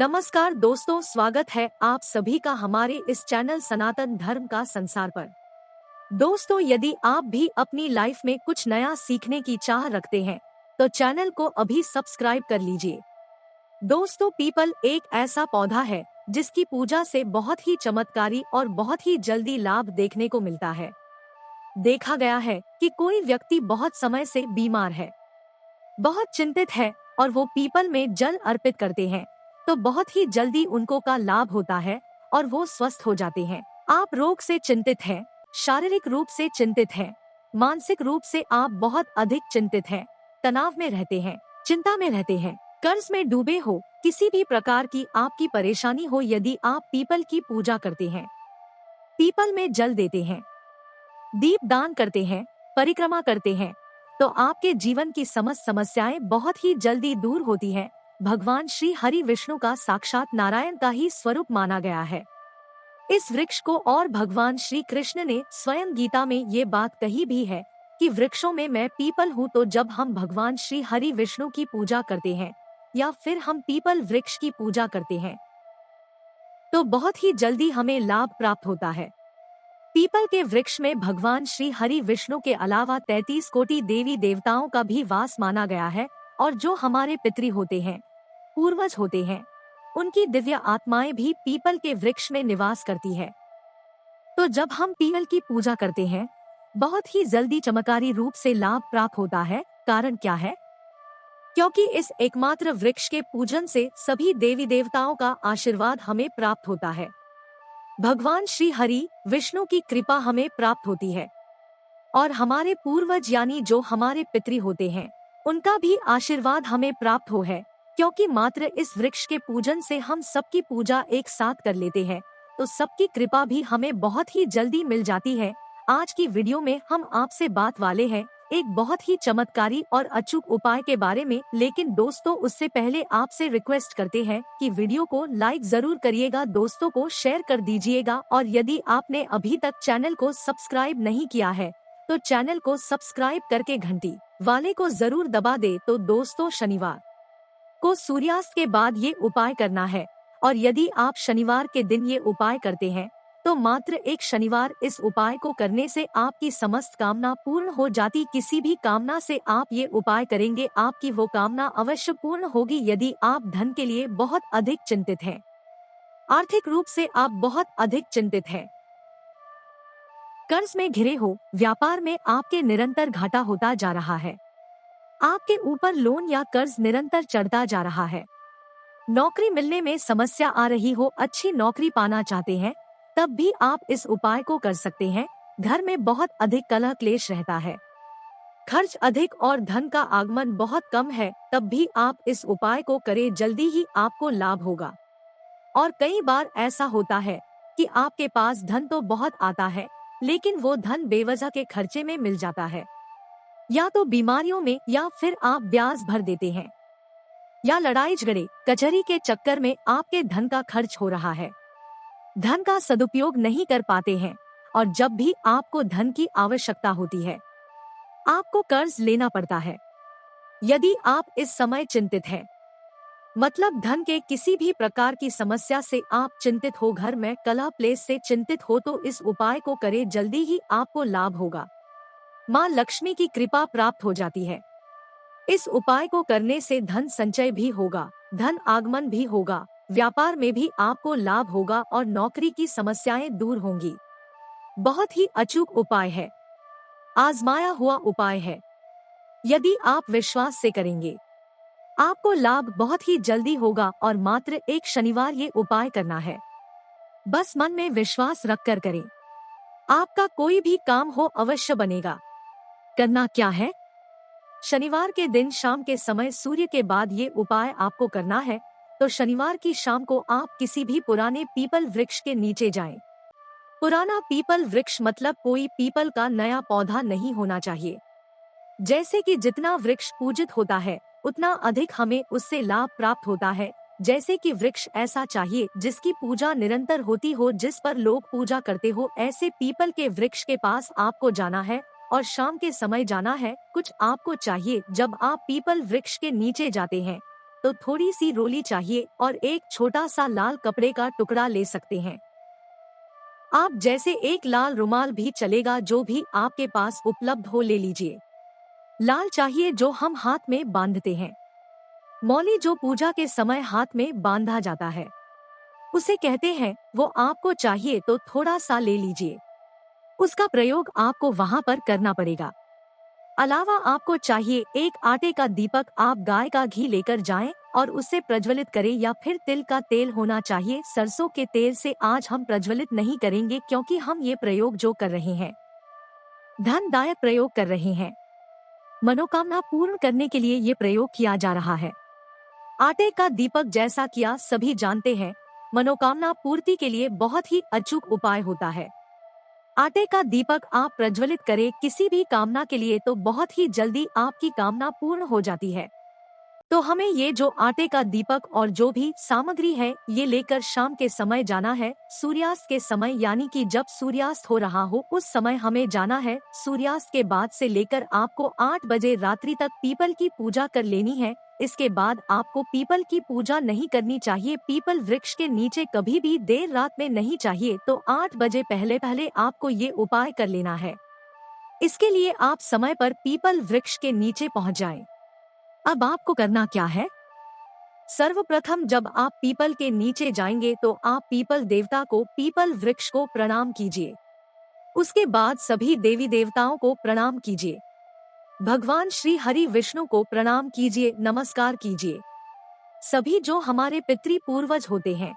नमस्कार दोस्तों, स्वागत है आप सभी का हमारे इस चैनल सनातन धर्म का संसार पर। दोस्तों, यदि आप भी अपनी लाइफ में कुछ नया सीखने की चाह रखते हैं तो चैनल को अभी सब्सक्राइब कर लीजिए। दोस्तों, पीपल एक ऐसा पौधा है जिसकी पूजा से बहुत ही चमत्कारी और बहुत ही जल्दी लाभ देखने को मिलता है। देखा गया है कि कोई व्यक्ति बहुत समय से बीमार है, बहुत चिंतित है और वो पीपल में जल अर्पित करते हैं तो बहुत ही जल्दी उनको का लाभ होता है और वो स्वस्थ हो जाते हैं। आप रोग से चिंतित हैं, शारीरिक रूप से चिंतित हैं, मानसिक रूप से आप बहुत अधिक चिंतित हैं, तनाव में रहते हैं, चिंता में रहते हैं, कर्ज में डूबे हो, किसी भी प्रकार की आपकी परेशानी हो, यदि आप पीपल की पूजा करते हैं, पीपल में जल देते हैं, दीप दान करते हैं, परिक्रमा करते हैं, तो आपके जीवन की समस्त समस्याएं बहुत ही जल्दी दूर होती हैं। भगवान श्री हरि विष्णु का साक्षात नारायण का ही स्वरूप माना गया है इस वृक्ष को, और भगवान श्री कृष्ण ने स्वयं गीता में ये बात कही भी है कि वृक्षों में मैं पीपल हूँ। तो जब हम भगवान श्री हरि विष्णु की पूजा करते हैं या फिर हम पीपल वृक्ष की पूजा करते हैं तो बहुत ही जल्दी हमें लाभ प्राप्त होता है। पीपल के वृक्ष में भगवान श्री हरि विष्णु के अलावा 33 कोटि देवी देवताओं का भी वास माना गया है, और जो हमारे पितृ होते हैं, पूर्वज होते हैं, उनकी दिव्य आत्माएं भी पीपल के वृक्ष में निवास करती है। तो जब हम पीपल की पूजा करते हैं बहुत ही जल्दी चमत्कारी रूप से लाभ प्राप्त होता है। कारण क्या है? क्योंकि इस एकमात्र वृक्ष के पूजन से सभी देवी देवताओं का आशीर्वाद हमें प्राप्त होता है। भगवान श्री हरि विष्णु की कृपा हमें प्राप्त होती है और हमारे पूर्वज यानी जो हमारे पितृ होते हैं उनका भी आशीर्वाद हमें प्राप्त हो है। क्योंकि मात्र इस वृक्ष के पूजन से हम सबकी पूजा एक साथ कर लेते हैं तो सबकी कृपा भी हमें बहुत ही जल्दी मिल जाती है। आज की वीडियो में हम आपसे बात वाले हैं एक बहुत ही चमत्कारी और अचूक उपाय के बारे में। लेकिन दोस्तों, उससे पहले आपसे रिक्वेस्ट करते हैं कि वीडियो को लाइक जरूर करिएगा, दोस्तों को शेयर कर दीजिएगा, और यदि आपने अभी तक चैनल को सब्सक्राइब नहीं किया है तो चैनल को सब्सक्राइब करके घंटी वाले को जरूर दबा दे। तो दोस्तों, शनिवार को सूर्यास्त के बाद ये उपाय करना है, और यदि आप शनिवार के दिन ये उपाय करते हैं तो मात्र एक शनिवार इस उपाय को करने से आपकी समस्त कामना पूर्ण हो जाती। किसी भी कामना से आप ये उपाय करेंगे आपकी वो कामना अवश्य पूर्ण होगी। यदि आप धन के लिए बहुत अधिक चिंतित हैं, आर्थिक रूप से आप बहुत अधिक चिंतित हैं, कर्ज में घिरे हो, व्यापार में आपके निरंतर घाटा होता जा रहा है, आपके ऊपर लोन या कर्ज निरंतर चढ़ता जा रहा है, नौकरी मिलने में समस्या आ रही हो, अच्छी नौकरी पाना चाहते हैं, तब भी आप इस उपाय को कर सकते हैं। घर में बहुत अधिक कलह क्लेश रहता है, खर्च अधिक और धन का आगमन बहुत कम है, तब भी आप इस उपाय को करें, जल्दी ही आपको लाभ होगा। और कई बार ऐसा होता है कि आपके पास धन तो बहुत आता है लेकिन वो धन बेवजह के खर्चे में मिल जाता है, या तो बीमारियों में, या फिर आप ब्याज भर देते हैं, या लड़ाई झगड़े कचहरी के चक्कर में आपके धन का खर्च हो रहा है, धन का सदुपयोग नहीं कर पाते हैं, और जब भी आपको धन की आवश्यकता होती है आपको कर्ज लेना पड़ता है। यदि आप इस समय चिंतित हैं, मतलब धन के किसी भी प्रकार की समस्या से आप चिंतित हो, घर में कलह क्लेश से चिंतित हो, तो इस उपाय को करें, जल्दी ही आपको लाभ होगा, माँ लक्ष्मी की कृपा प्राप्त हो जाती है। इस उपाय को करने से धन संचय भी होगा, धन आगमन भी होगा, व्यापार में भी आपको लाभ होगा और नौकरी की समस्याएं दूर होंगी। बहुत ही अचूक उपाय है, आजमाया हुआ उपाय है। यदि आप विश्वास से करेंगे आपको लाभ बहुत ही जल्दी होगा, और मात्र एक शनिवार ये उपाय करना है। बस मन में विश्वास रख कर करें, आपका कोई भी काम हो अवश्य बनेगा। करना क्या है? शनिवार के दिन शाम के समय सूर्य के बाद ये उपाय आपको करना है। तो शनिवार की शाम को आप किसी भी पुराने पीपल वृक्ष के नीचे जाएं। पुराना पीपल वृक्ष मतलब कोई पीपल का नया पौधा नहीं होना चाहिए। जैसे कि जितना वृक्ष पूजित होता है उतना अधिक हमें उससे लाभ प्राप्त होता है। जैसे कि वृक्ष ऐसा चाहिए जिसकी पूजा निरंतर होती हो, जिस पर लोग पूजा करते हो, ऐसे पीपल के वृक्ष के पास आपको जाना है और शाम के समय जाना है। कुछ आपको चाहिए, जब आप पीपल वृक्ष के नीचे जाते हैं तो थोड़ी सी रोली चाहिए और एक छोटा सा लाल कपड़े का टुकड़ा ले सकते हैं आप। जैसे एक लाल रुमाल भी चलेगा, जो भी आपके पास उपलब्ध हो ले लीजिए। लाल चाहिए जो हम हाथ में बांधते हैं। मौली जो पूजा के समय हाथ में बांधा जाता है उसे कहते हैं, वो आपको चाहिए तो थोड़ा सा ले लीजिए। उसका प्रयोग आपको वहाँ पर करना पड़ेगा। अलावा आपको चाहिए एक आटे का दीपक। आप गाय का घी लेकर जाएं और उससे प्रज्वलित करें, या फिर तिल का तेल होना चाहिए। सरसों के तेल से आज हम प्रज्वलित नहीं करेंगे, क्योंकि हम ये प्रयोग जो कर रहे हैं धनदायक प्रयोग कर रहे हैं। मनोकामना पूर्ण करने के लिए ये प्रयोग किया जा रहा है। आटे का दीपक, जैसा कि आप सभी जानते हैं, मनोकामना पूर्ति के लिए बहुत ही अचूक उपाय होता है। आटे का दीपक आप प्रज्वलित करें किसी भी कामना के लिए, तो बहुत ही जल्दी आपकी कामना पूर्ण हो जाती है। तो हमें ये जो आटे का दीपक और जो भी सामग्री है ये लेकर शाम के समय जाना है। सूर्यास्त के समय, यानी कि जब सूर्यास्त हो रहा हो उस समय हमें जाना है। सूर्यास्त के बाद से लेकर आपको 8 बजे रात्रि तक पीपल की पूजा कर लेनी है। इसके बाद आपको पीपल की पूजा नहीं करनी चाहिए। पीपल वृक्ष के नीचे कभी भी देर रात में नहीं चाहिए। तो 8 बजे पहले पहले आपको ये उपाय कर लेना है। इसके लिए आप समय पर पीपल वृक्ष के नीचे पहुँच जाएं। अब आपको करना क्या है? सर्वप्रथम जब आप पीपल के नीचे जाएंगे तो आप पीपल देवता को, पीपल वृक्ष को प्रणाम कीजिए। उसके बाद सभी देवी देवताओं को प्रणाम कीजिए। भगवान श्री हरि विष्णु को प्रणाम कीजिए, नमस्कार कीजिए। सभी जो हमारे पितृ पूर्वज होते हैं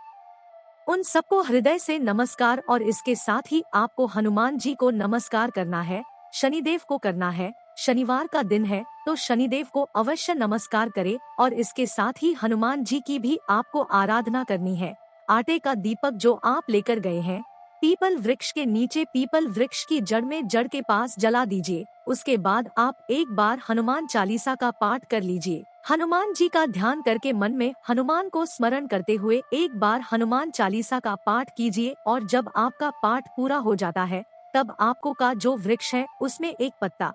उन सबको हृदय से नमस्कार। और इसके साथ ही आपको हनुमान जी को नमस्कार करना है, शनिदेव को करना है। शनिवार का दिन है तो शनिदेव को अवश्य नमस्कार करें। और इसके साथ ही हनुमान जी की भी आपको आराधना करनी है। आटे का दीपक जो आप लेकर गए हैं पीपल वृक्ष के नीचे, पीपल वृक्ष की जड़ में, जड़ के पास जला दीजिए। उसके बाद आप एक बार हनुमान चालीसा का पाठ कर लीजिए। हनुमान जी का ध्यान करके मन में हनुमान को स्मरण करते हुए एक बार हनुमान चालीसा का पाठ कीजिए। और जब आपका पाठ पूरा हो जाता है तब आपको का जो वृक्ष है उसमें एक पत्ता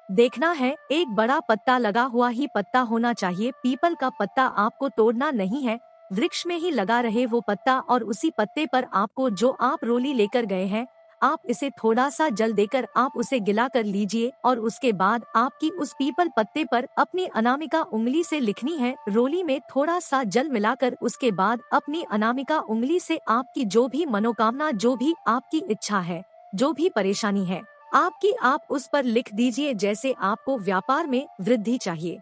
देखना है। एक बड़ा पत्ता लगा हुआ ही पत्ता होना चाहिए। पीपल का पत्ता आपको तोड़ना नहीं है, वृक्ष में ही लगा रहे वो पत्ता। और उसी पत्ते पर आपको जो आप रोली लेकर गए हैं आप इसे थोड़ा सा जल देकर आप उसे गिला कर लीजिए। और उसके बाद आपकी उस पीपल पत्ते पर अपनी अनामिका उंगली से लिखनी है। रोली में थोड़ा सा जल मिलाकर उसके बाद अपनी अनामिका उंगली से आपकी जो भी मनोकामना, जो भी आपकी इच्छा है, जो भी परेशानी है आपकी, आप उस पर लिख दीजिए। जैसे आपको व्यापार में वृद्धि चाहिए,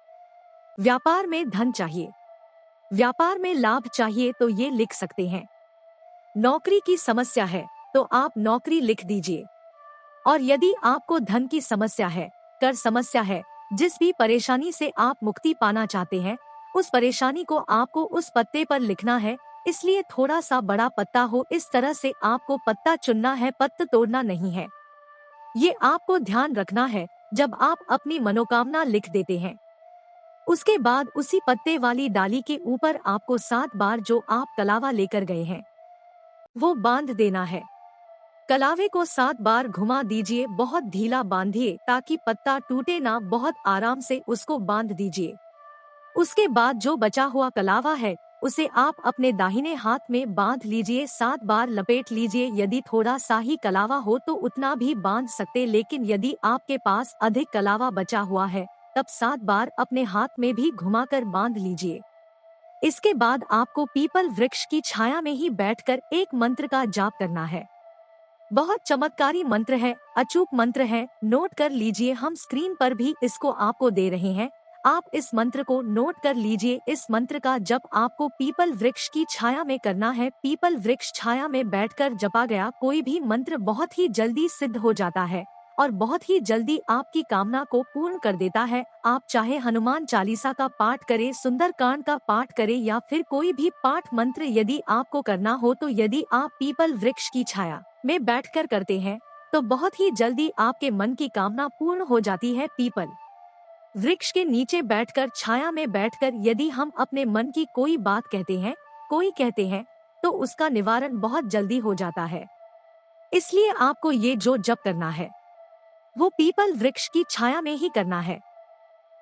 व्यापार में धन चाहिए, व्यापार में लाभ चाहिए तो ये लिख सकते हैं। नौकरी की समस्या है तो आप नौकरी लिख दीजिए। और यदि आपको धन की समस्या है, कर समस्या है, जिस भी परेशानी से आप मुक्ति पाना चाहते हैं उस परेशानी को आपको उस पत्ते पर लिखना है। इसलिए थोड़ा सा बड़ा पत्ता हो, इस तरह से आपको पत्ता चुनना है, पत्ता तोड़ना नहीं है। ये आपको ध्यान रखना है। जब आप अपनी मनोकामना लिख देते हैं उसके बाद उसी पत्ते वाली डाली के ऊपर आपको 7 बार जो आप कलावा लेकर गए हैं वो बांध देना है। कलावे को 7 बार घुमा दीजिए, बहुत ढीला बांधिए ताकि पत्ता टूटे ना। बहुत आराम से उसको बांध दीजिए। उसके बाद जो बचा हुआ कलावा है उसे आप अपने दाहिने हाथ में बांध लीजिए, 7 बार लपेट लीजिए। यदि थोड़ा सा ही कलावा हो तो उतना भी बांध सकते, लेकिन यदि आपके पास अधिक कलावा बचा हुआ है तब 7 बार अपने हाथ में भी घुमाकर बांध लीजिए। इसके बाद आपको पीपल वृक्ष की छाया में ही बैठकर एक मंत्र का जाप करना है। बहुत चमत्कारी मंत्र है, अचूक मंत्र है, नोट कर लीजिए। हम स्क्रीन पर भी इसको आपको दे रहे हैं, आप इस मंत्र को नोट कर लीजिए। इस मंत्र का जप आपको पीपल वृक्ष की छाया में करना है। पीपल वृक्ष छाया में बैठकर जपा गया कोई भी मंत्र बहुत ही जल्दी सिद्ध हो जाता है और बहुत ही जल्दी आपकी कामना को पूर्ण कर देता है। आप चाहे हनुमान चालीसा का पाठ करें, सुंदरकांड का पाठ करें या फिर कोई भी पाठ मंत्र यदि आपको करना हो तो यदि आप पीपल वृक्ष की छाया में बैठकर करते हैं तो बहुत ही जल्दी आपके मन की कामना पूर्ण हो जाती है। पीपल वृक्ष के नीचे बैठकर, छाया में बैठकर यदि हम अपने मन की कोई बात कहते हैं तो उसका निवारण बहुत जल्दी हो जाता है। इसलिए आपको ये जो जप करना है वो पीपल वृक्ष की छाया में ही करना है।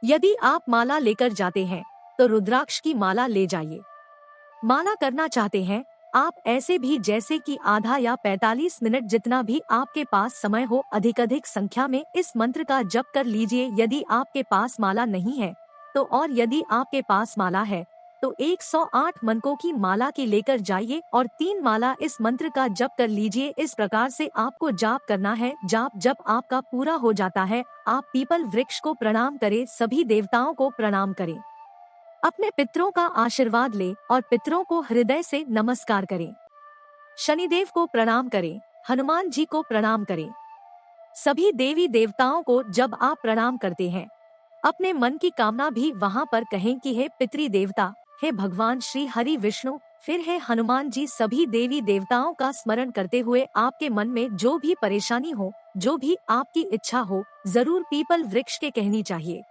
यदि आप माला लेकर जाते हैं तो रुद्राक्ष की माला ले जाइए। माला करना चाहते हैं आप ऐसे भी जैसे कि आधा या 45 मिनट जितना भी आपके पास समय हो अधिक संख्या में इस मंत्र का जप कर लीजिए। यदि आपके पास माला नहीं है तो और यदि आपके पास माला है तो 108 मनकों की माला की लेकर जाइए और 3 माला इस मंत्र का जप कर लीजिए। इस प्रकार से आपको जाप करना है। जाप जब आपका पूरा हो जाता है आप पीपल वृक्ष को प्रणाम करें, सभी देवताओं को प्रणाम करें, अपने पितरों का आशीर्वाद लें और पितरों को हृदय से नमस्कार करें। शनिदेव को प्रणाम करें, हनुमान जी को प्रणाम करें। सभी देवी देवताओं को जब आप प्रणाम करते हैं अपने मन की कामना भी वहाँ पर कहें कि हे पितृ देवता, हे भगवान श्री हरि विष्णु, फिर है हनुमान जी। सभी देवी देवताओं का स्मरण करते हुए आपके मन में जो भी परेशानी हो, जो भी आपकी इच्छा हो, जरूर पीपल वृक्ष के कहनी चाहिए।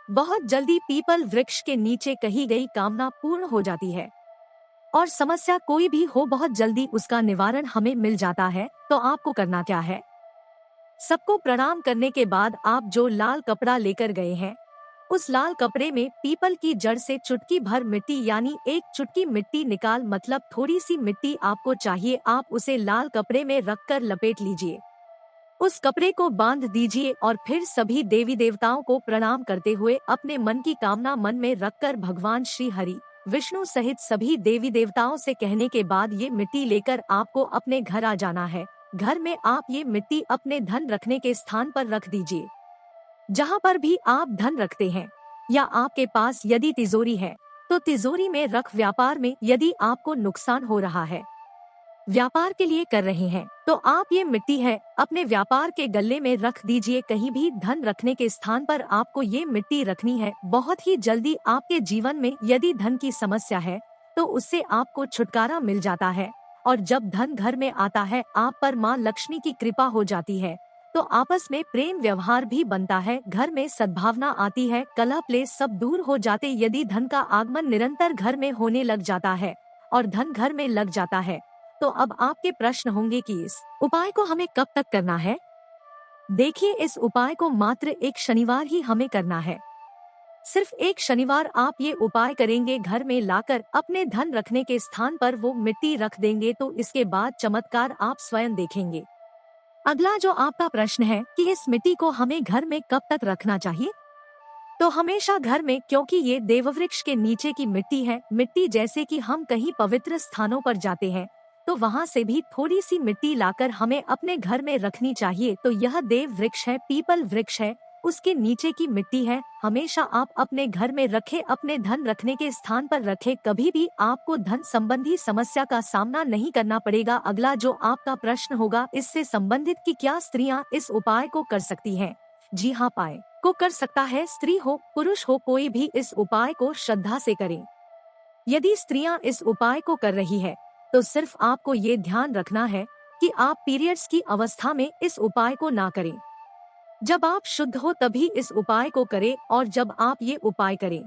बहुत जल्दी पीपल वृक्ष के नीचे कही गई कामना पूर्ण हो जाती है और समस्या कोई भी हो बहुत जल्दी उसका निवारण हमें मिल जाता है। तो आपको करना क्या है, सबको प्रणाम करने के बाद आप जो लाल कपड़ा लेकर गए हैं उस लाल कपड़े में पीपल की जड़ से चुटकी भर मिट्टी यानी 1 चुटकी मिट्टी निकाल, मतलब थोड़ी सी मिट्टी आपको चाहिए, आप उसे लाल कपड़े में रखकर लपेट लीजिए। उस कपड़े को बांध दीजिए और फिर सभी देवी देवताओं को प्रणाम करते हुए अपने मन की कामना मन में रखकर भगवान श्री हरि विष्णु सहित सभी देवी देवताओं से कहने के बाद ये मिट्टी लेकर आपको अपने घर आ जाना है। घर में आप ये मिट्टी अपने धन रखने के स्थान पर रख दीजिए, जहाँ पर भी आप धन रखते हैं, या आपके पास यदि तिजोरी है तो तिजोरी में रख। व्यापार में यदि आपको नुकसान हो रहा है, व्यापार के लिए कर रहे हैं, तो आप ये मिट्टी है अपने व्यापार के गल्ले में रख दीजिए। कहीं भी धन रखने के स्थान पर आपको ये मिट्टी रखनी है। बहुत ही जल्दी आपके जीवन में यदि धन की समस्या है तो उससे आपको छुटकारा मिल जाता है और जब धन घर में आता है आप पर माँ लक्ष्मी की कृपा हो जाती है। तो आपस में प्रेम व्यवहार भी बनता है, घर में सद्भावना आती है, कलह क्लेश सब दूर हो जाते। यदि धन का आगमन निरंतर घर में होने लग जाता है और धन घर में लग जाता है तो अब आपके प्रश्न होंगे कि इस उपाय को हमें कब तक करना है। देखिए, इस उपाय को मात्र एक शनिवार ही हमें करना है। सिर्फ एक शनिवार आप ये उपाय करेंगे, घर में लाकर अपने धन रखने के स्थान पर वो मिट्टी रख देंगे तो इसके बाद चमत्कार आप स्वयं देखेंगे। अगला जो आपका प्रश्न है कि इस मिट्टी को हमें घर में कब तक रखना चाहिए, तो हमेशा घर में, क्योंकि ये देववृक्ष के नीचे की मिट्टी है। मिट्टी जैसे कि हम कहीं पवित्र स्थानों पर जाते हैं तो वहाँ से भी थोड़ी सी मिट्टी लाकर हमें अपने घर में रखनी चाहिए। तो यह देव वृक्ष है, पीपल वृक्ष है, उसके नीचे की मिट्टी है, हमेशा आप अपने घर में रखें, अपने धन रखने के स्थान पर रखें। कभी भी आपको धन संबंधी समस्या का सामना नहीं करना पड़ेगा। अगला जो आपका प्रश्न होगा इससे संबंधित कि क्या स्त्रियां इस उपाय को कर सकती हैं? जी हाँ, उपाय को कर सकता है, स्त्री हो पुरुष हो कोई भी इस उपाय को श्रद्धा से करें। यदि स्त्रियां इस उपाय को कर रही है तो सिर्फ आपको ये ध्यान रखना है कि आप पीरियड्स की अवस्था में इस उपाय को ना करें। जब आप शुद्ध हो तभी इस उपाय को करें और जब आप ये उपाय करें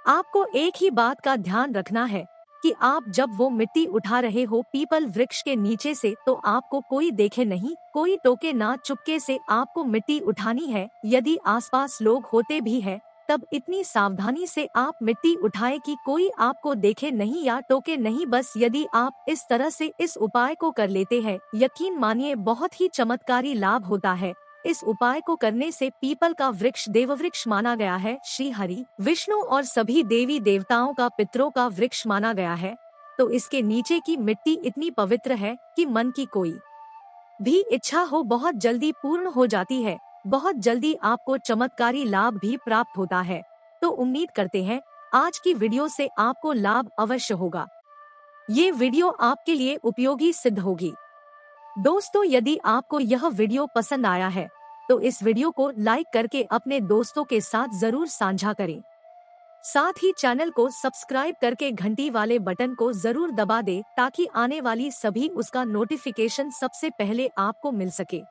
आपको एक ही बात का ध्यान रखना है कि आप जब वो मिट्टी उठा रहे हो पीपल वृक्ष के नीचे से तो आपको कोई देखे नहीं, कोई टोके ना, चुपके से आपको मिट्टी उठानी है। यदि आसपास लोग होते भी हैं तब इतनी सावधानी से आप मिट्टी उठाए कि कोई आपको देखे नहीं या टोके नहीं। बस यदि आप इस तरह से इस उपाय को कर लेते हैं, यकीन मानिए बहुत ही चमत्कारी लाभ होता है। इस उपाय को करने से पीपल का वृक्ष देववृक्ष माना गया है, श्री हरि विष्णु और सभी देवी देवताओं का पितरों का वृक्ष माना गया है। तो इसके नीचे की मिट्टी इतनी पवित्र है कि मन की कोई भी इच्छा हो बहुत जल्दी पूर्ण हो जाती है, बहुत जल्दी आपको चमत्कारी लाभ भी प्राप्त होता है। तो उम्मीद करते हैं आज की वीडियो से आपको लाभ अवश्य होगा। ये वीडियो आपके लिए उपयोगी सिद्ध होगी। दोस्तों, यदि आपको यह वीडियो पसंद आया है तो इस वीडियो को लाइक करके अपने दोस्तों के साथ जरूर साझा करें। साथ ही चैनल को सब्सक्राइब करके घंटी वाले बटन को जरूर दबा दे ताकि आने वाली सभी उसका नोटिफिकेशन सबसे पहले आपको मिल सके।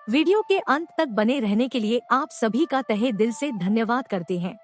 वीडियो के अंत तक बने रहने के लिए आप सभी का तहे दिल से धन्यवाद करते हैं।